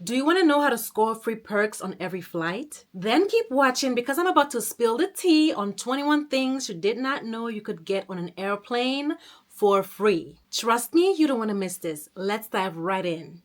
Do you want to know how to score free perks on every flight? Then keep watching because I'm about to spill the tea on 21 things you did not know you could get on an airplane for free. Trust me, you don't want to miss this. Let's dive right in.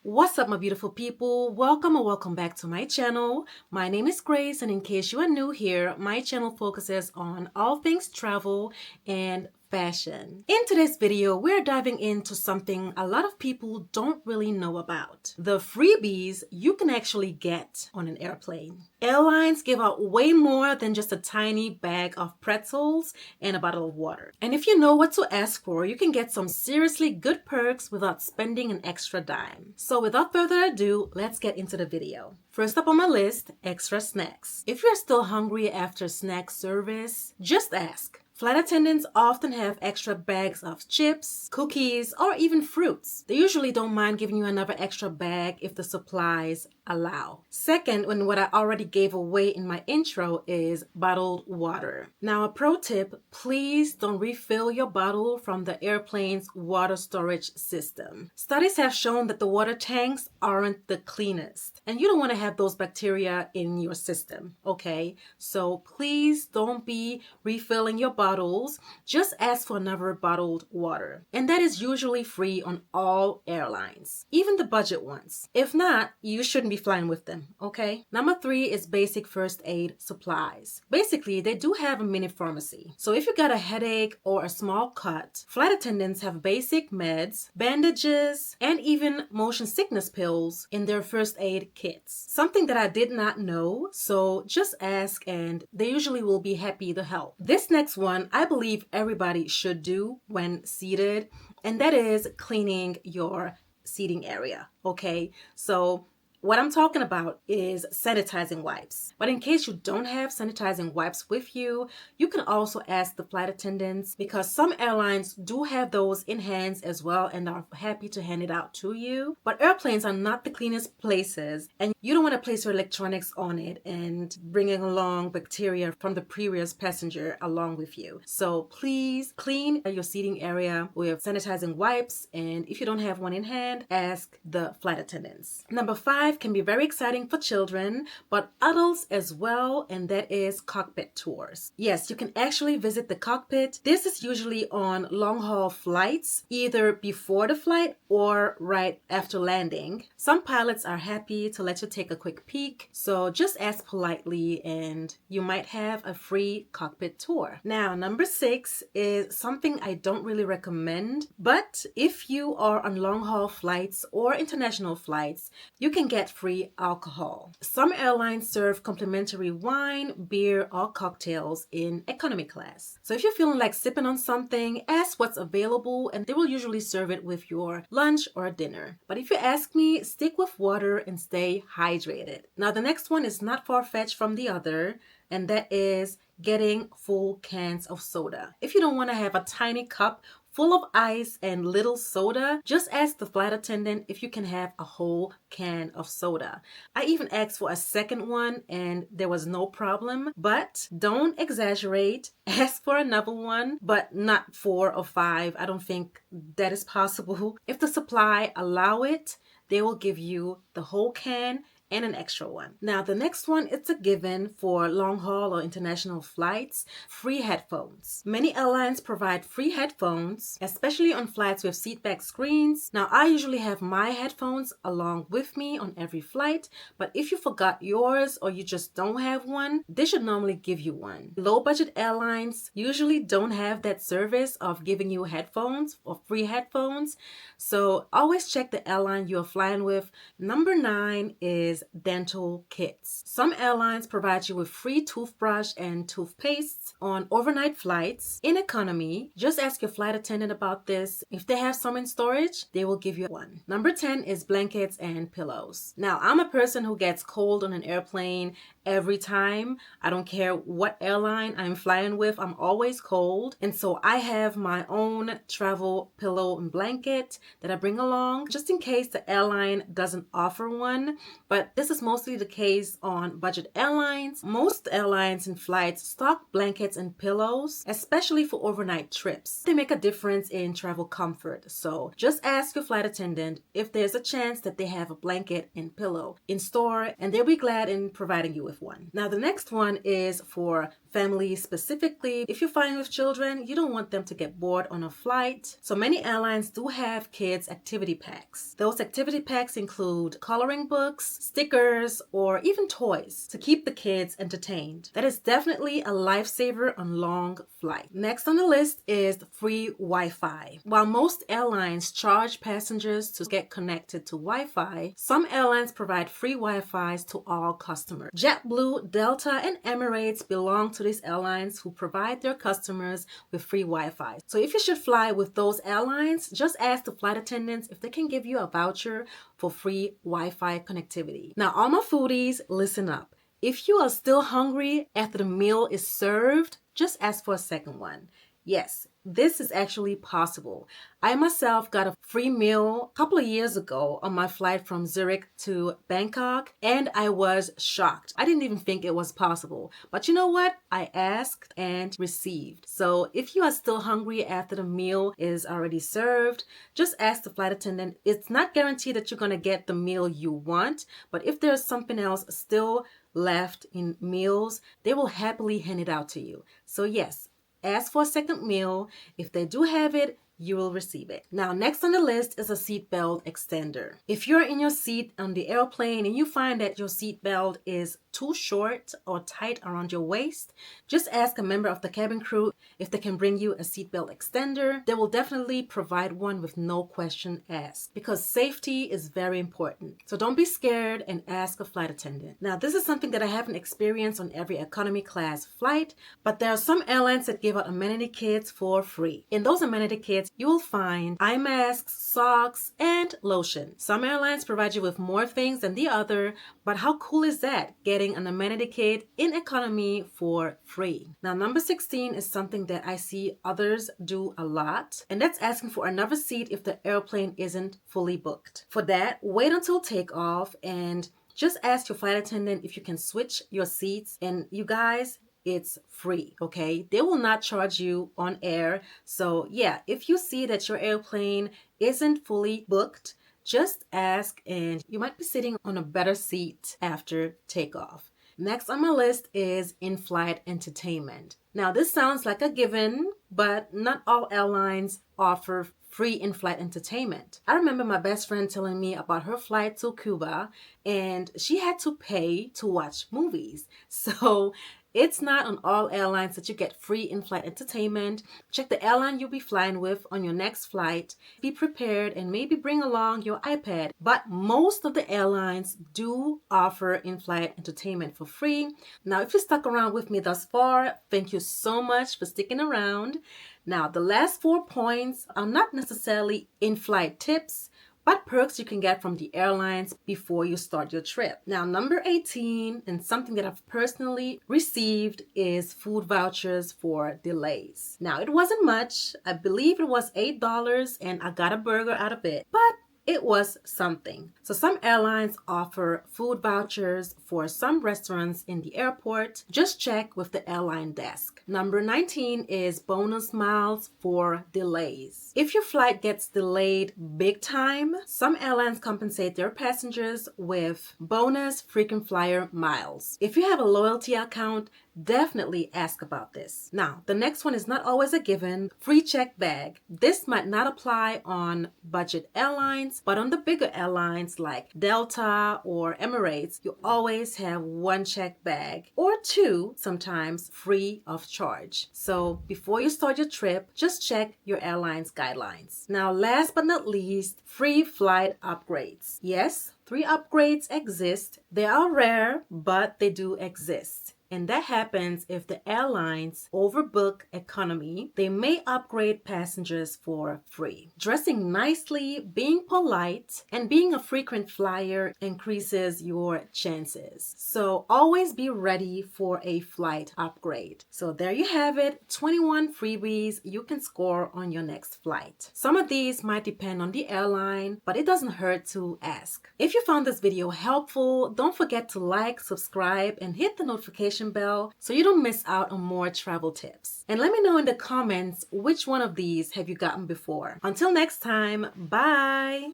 What's up, my beautiful people? Welcome or welcome back to my channel. My name is Grace, and in case you are new here, my channel focuses on all things travel and fashion. In today's video, we're diving into something a lot of people don't really know about: the freebies you can actually get on an airplane. Airlines give out way more than just a tiny bag of pretzels and a bottle of water. And if you know what to ask for, you can get some seriously good perks without spending an extra dime. So without further ado, let's get into the video. First up on my list, extra snacks. If you're still hungry after snack service, just ask. Flight attendants often have extra bags of chips, cookies, or even fruits. They usually don't mind giving you another extra bag if the supplies allow. Second, when what I already gave away in my intro is bottled water. Now, a pro tip, please don't refill your bottle from the airplane's water storage system. Studies have shown that the water tanks aren't the cleanest, and you don't want to have those bacteria in your system, okay? So please don't be refilling your bottles. Just ask for another bottled water. And that is usually free on all airlines, even the budget ones. If not, you shouldn't be flying with them, okay? Number 3 is basic first aid supplies. Basically, they do have a mini pharmacy. So if you got a headache or a small cut, flight attendants have basic meds, bandages, and even motion sickness pills in their first aid kits. Something that I did not know, so just ask and they usually will be happy to help. This next one, I believe everybody should do when seated, and that is cleaning your seating area, okay? So what I'm talking about is sanitizing wipes. But in case you don't have sanitizing wipes with you, you can also ask the flight attendants, because some airlines do have those in hands as well and are happy to hand it out to you. But airplanes are not the cleanest places, and you don't want to place your electronics on it and bringing along bacteria from the previous passenger along with you. So please clean your seating area with sanitizing wipes, and if you don't have one in hand, ask the flight attendants. Number 5 can be very exciting for children, but adults as well, and that is cockpit tours. Yes, you can actually visit the cockpit. This is usually on long-haul flights, either before the flight or right after landing. Some pilots are happy to let you take a quick peek, so just ask politely and you might have a free cockpit tour. Now, number 6 is something I don't really recommend, but if you are on long-haul flights or international flights, you can get free alcohol. Some airlines serve complimentary wine, beer, or cocktails in economy class. So if you're feeling like sipping on something, ask what's available and they will usually serve it with your lunch or dinner. But if you ask me, stick with water and stay hydrated. Now, the next one is not far-fetched from the other, and that is getting full cans of soda. If you don't want to have a tiny cup full of ice and little soda, just ask the flight attendant if you can have a whole can of soda. I even asked for a second one and there was no problem, but don't exaggerate. Ask for another one, but not 4 or 5. I don't think that is possible. If the supply allow it, they will give you the whole can and an extra one. Now, the next one, it's a given for long haul or international flights: free headphones. Many airlines provide free headphones, especially on flights with seatback screens. Now, I usually have my headphones along with me on every flight, but if you forgot yours or you just don't have one, they should normally give you one. Low budget airlines usually don't have that service of giving you headphones or free headphones, so always check the airline you're flying with. Number 9 is dental kits. Some airlines provide you with free toothbrush and toothpaste on overnight flights. In economy, just ask your flight attendant about this. If they have some in storage, they will give you one. Number 10 is blankets and pillows. Now, I'm a person who gets cold on an airplane every time. I don't care what airline I'm flying with, I'm always cold. And so I have my own travel pillow and blanket that I bring along just in case the airline doesn't offer one. But this is mostly the case on budget airlines. Most airlines and flights stock blankets and pillows, especially for overnight trips. They make a difference in travel comfort. So just ask your flight attendant if there's a chance that they have a blanket and pillow in store, and they'll be glad in providing you with one. Now, the next one is for families specifically. If you're flying with children, you don't want them to get bored on a flight. So many airlines do have kids activity packs. Those activity packs include coloring books, stickers, or even toys to keep the kids entertained. That is definitely a lifesaver on long flights. Next on the list is free Wi-Fi. While most airlines charge passengers to get connected to Wi-Fi, some airlines provide free Wi-Fis to all customers. JetBlue, Delta, and Emirates belong to these airlines who provide their customers with free Wi-Fi. So if you should fly with those airlines, just ask the flight attendants if they can give you a voucher for free Wi-Fi connectivity. Now, all my foodies, listen up. If you are still hungry after the meal is served, just ask for a second one. Yes, this is actually possible. I myself got a free meal a couple of years ago on my flight from Zurich to Bangkok, and I was shocked. I didn't even think it was possible. But you know what? I asked and received. So if you are still hungry after the meal is already served, just ask the flight attendant. It's not guaranteed that you're going to get the meal you want, but if there's something else still left in meals, they will happily hand it out to you. So yes, ask for a second meal. If they do have it, you will receive it. Now, next on the list is a seatbelt extender. If you're in your seat on the airplane and you find that your seatbelt is too short or tight around your waist, just ask a member of the cabin crew if they can bring you a seatbelt extender. They will definitely provide one with no question asked, because safety is very important. So don't be scared and ask a flight attendant. Now, this is something that I haven't experienced on every economy class flight, but there are some airlines that give out amenity kits for free. In those amenity kits, you will find eye masks, socks, and lotion. Some airlines provide you with more things than the other, but how cool is that? Getting an amenity kit in economy for free. Now, number 16 is something that I see others do a lot, and that's asking for another seat if the airplane isn't fully booked. For that, wait until takeoff and just ask your flight attendant if you can switch your seats. And you guys, it's free, okay? They will not charge you on air. So yeah, if you see that your airplane isn't fully booked, just ask and you might be sitting on a better seat after takeoff. Next on my list is in-flight entertainment. Now, this sounds like a given, but not all airlines offer free in-flight entertainment. I remember my best friend telling me about her flight to Cuba, and she had to pay to watch movies. So it's not on all airlines that you get free in-flight entertainment. Check the airline you'll be flying with on your next flight. Be prepared and maybe bring along your iPad. But most of the airlines do offer in-flight entertainment for free. Now, if you stuck around with me thus far, thank you so much for sticking around. Now, the last 4 points are not necessarily in-flight tips, but perks you can get from the airlines before you start your trip. Now, number 18, and something that I've personally received, is food vouchers for delays. Now, it wasn't much. I believe it was $8, and I got a burger out of it, but it was something. So some airlines offer food vouchers for some restaurants in the airport. Just check with the airline desk. Number 19 is bonus miles for delays. If your flight gets delayed big time, some airlines compensate their passengers with bonus frequent flyer miles. If you have a loyalty account, definitely ask about this. Now, the next one is not always a given. Free check bag. This might not apply on budget airlines, but on the bigger airlines like Delta or Emirates, you always have one check bag or two, sometimes free of charge. So before you start your trip, just check your airline's guidelines. Now, last but not least, free flight upgrades. Yes, 3 upgrades exist. They are rare, but they do exist. And that happens if the airlines overbook economy. They may upgrade passengers for free. Dressing nicely, being polite, and being a frequent flyer increases your chances. So always be ready for a flight upgrade. So there you have it, 21 freebies you can score on your next flight. Some of these might depend on the airline, but it doesn't hurt to ask. If you found this video helpful, don't forget to like, subscribe, and hit the notification bell so you don't miss out on more travel tips. And let me know in the comments which one of these have you gotten before. Until next time, bye!